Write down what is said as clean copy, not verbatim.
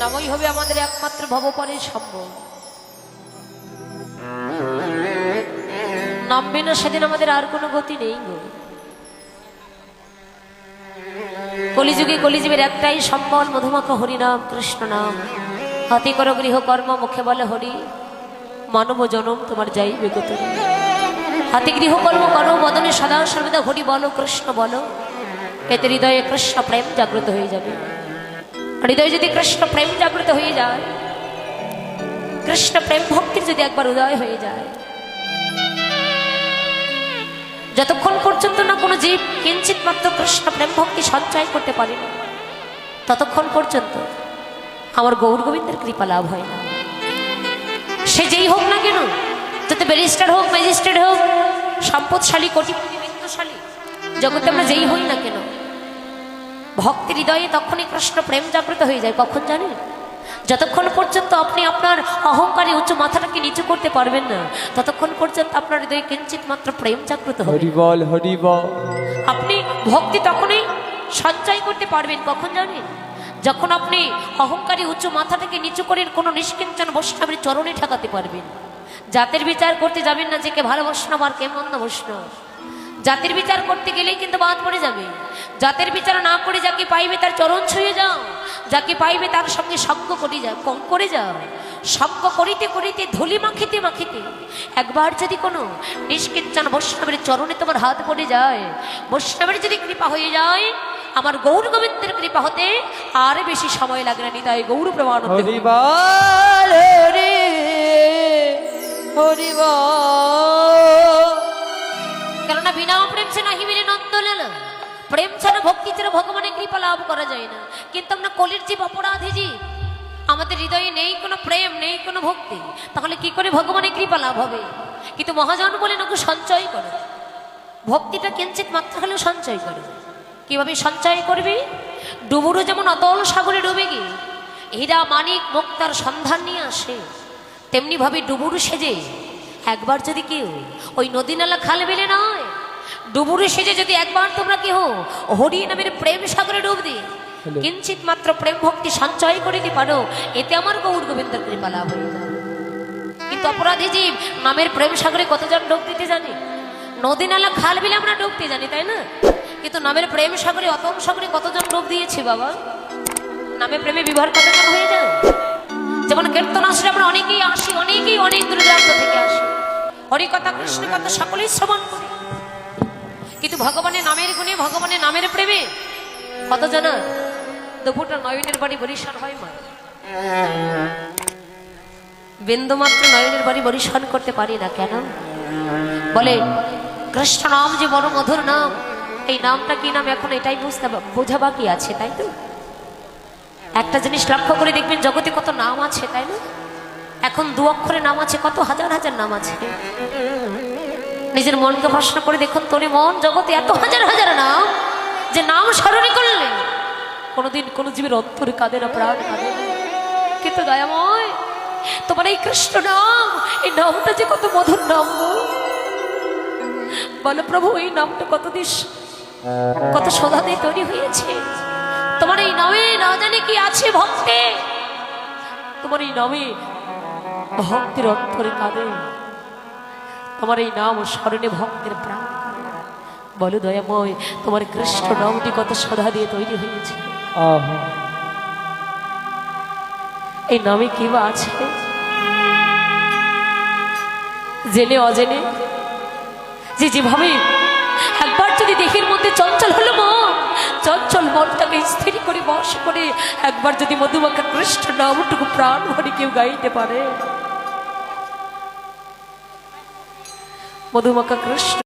নামই হবে আমাদের একমাত্র ভবপারের সম্ভব। নাম বিনা সেদিন আমাদের আর কোনো গতি নেই গো। কলিযুগে কলিজীবের একটাই সম্বল, মধুমাখা হরিনাম কৃষ্ণ নাম। হাতি করো গৃহকর্ম, মুখে বলে হরি, মানব জনম তোমার যাইবে গো তুমি। হাতি গৃহকর্ম করো, বদনে সদা সর্বদা হরি বলো, কৃষ্ণ বলো। এতে হৃদয়ে কৃষ্ণ প্রেম জাগ্রত হয়ে যাবে। হৃদয়ে যদি কৃষ্ণ প্রেম জাগ্রত হয়ে যায়, কৃষ্ণ প্রেম ভক্তির যদি একবার উদয় হয়ে যায়, যতক্ষণ পর্যন্ত না কোনো জীব কিঞ্চিত মাত্র কৃষ্ণ প্রেম ভক্তি সঞ্চয় করতে পারে না, ততক্ষণ পর্যন্ত আমার গৌর গোবিন্দের কৃপা লাভ হয় না। সে যেই হোক না কেন, যাতে ব্যারিস্টার হোক, ম্যাজিস্ট্রেট হোক, সম্পদশালী, কোটিপতি, বিত্তশালী, জগতে আমরা যেই হই না কেন, ভক্তির হৃদয়ে তখনই কৃষ্ণ প্রেম জাগ্রত হয়ে যায়। কখন জানেন? যতক্ষণ পর্যন্ত আপনি আপনার অহংকারী উচ্চ মাথাটাকে নিচু করতে পারবেন না, ততক্ষণ পর্যন্ত আপনার হৃদয়ে কিঞ্চিত মাত্র প্রেম জাগ্রত হবে। হরি বল, হরি বল। আপনি ভক্তি তখনই সঞ্চয় করতে পারবেন। কখন জানেন? যখন আপনি অহংকারী উচ্চ মাথাটাকে নিচু করে কোনো নিষ্কিঞ্চন বৈষ্ণবের চরণে ঠেকাতে পারবেন। জাতের বিচার করতে যাবেন না যে কে ভালো বৈষ্ণব আর কে মন্দ বৈষ্ণব। জাতির বিচার করতে গেলেই কিন্তু বাদ পড়ে যাবে। জাতের বিচার না করে যাকে পাইবে তার চরণ ছুঁয়ে যাও, যাকে পাইবে তার সঙ্গে সঙ্গ করে যাও, কম করে যাও। সঙ্গ করিতে করিতে ধুলি মাখিতে মাখিতে একবার যদি কোনো নিষ্কিঞ্চন বৈষ্ণবের চরণে তোমার হাত পড়ে যায়, বৈষ্ণবের যদি কৃপা হয়ে যায়, আমার গৌর গোবিন্দের কৃপা হতে আর বেশি সময় লাগে না। নিতাই গৌর প্রমাণ। হরি বল, হরি হরি বল। কেননা বিনা প্রেম ছাড়া হিমিলে নন্দলালা, প্রেম ছাড়া ভক্তি ছাড়া ভগবানের কৃপা লাভ করা যায় না। কিন্তু আমরা কলির জীব, অপরাধী জীব, আমাদের হৃদয়ে নেই কোনো প্রেম, নেই কোনো ভক্তি, তাহলে কি করে ভগবানের কৃপা লাভ হবে? কিন্তু মহাজন বলেন ওকে সঞ্চয় করো, ভক্তিটা কিঞ্চিত মাত্র হলেও সঞ্চয় করো। কিভাবে সঞ্চয় করবি? ডুবুরও যেমন অতল সাগরে ডুবে গিয়ে হীরা মানিক মুক্তার সন্ধান নিয়ে আসে, তেমনি ভাবে ডুবুরু সেজে একবার যদি কেউ ওই নদী নালা খাল বিলে নয়, ডুবুরু সেজে যদি একবার তোমরা কেহ হরি নামের প্রেম সাগরে ডুব দিয়ে কিঞ্চিত মাত্র প্রেম ভক্তি সঞ্চয় করে দিতে পারো, এতে আমার গৌর গোবিন্দের কৃপা লাভ হয়ে যায়। কিন্তু অপরাধী জীব নামের প্রেম সাগরে কতজন ডুব দিতে জানি? নদী নালা খাল বিলে আমরা ডুবতে জানি, তাই না? কিন্তু নামের প্রেম সাগরে, অতম সাগরে কতজন ডুব দিয়েছে বাবা? নামে প্রেমে বিবাহ কতজন হয়ে যায়? যেমন কীর্তন আসলে আমরা অনেকেই আসি, অনেকেই অনেক দূর দূরান্ত থেকে আসি, হরি কথা কৃষ্ণ কথা সকলেই শ্রবণ করি, কিন্তু ভগবানের নামের গুণে, ভগবানের নামের প্রেমে কত জানা দুপুরটা নয়নের বাড়ি বরিশান হয় মা, বিন্দুমাত্র নয়নের বাড়ি বরিশান করতে পারি না। কেন? বলে কৃষ্ণ নাম যে বড় মধুর নাম, এই নামটা কি নাম এখন এটাই বোঝা বাকি আছে, তাই তো? একটা জিনিস লক্ষ্য করে দেখবেন, জগতে কত নাম আছে, তাই না? এখন দু অক্ষরে নাম আছে, কত হাজার হাজার নাম আছে। নিজের মনকে প্রশ্ন করে দেখুন, তোরে মন, জগতে এত হাজার হাজার নাম, যে নাম স্মরণে করলে কোনোদিন কোনো জীবের অন্তরে কাঁদে না, প্রাণ কাঁদে না। কিন্তু দয়াময়, তোমার এই কৃষ্ণ নাম, এই নামটা যে কত মধুর নাম গো। বলো প্রভু, এই নামটা কতদিন কত শোধা দিয়ে তৈরি হয়েছে। তোমার এই নামে না জানি কি আছে ভক্তে, তোমার এই নামে ভক্তের অন্তরে কাঁদে, তোমার এই নাম স্মরণে ভক্তের প্রাণ কাঁদে। বলো দয়াময়, তোমার কৃষ্ণ নামটি কত শোধা দিয়ে তৈরি হয়েছে। এই নামে কি বা আছে? জেনে অজেনে যে যেভাবে একবার যদি দেহের মধ্যে চঞ্চল হলো মন, চঞ্চল মনটাকে স্থির করে বশ করে একবার যদি মধুমাখা কৃষ্ণ নামটুকু প্রাণ ভরে কেউ গাইতে পারে, মধুমাখা কৃষ্ণ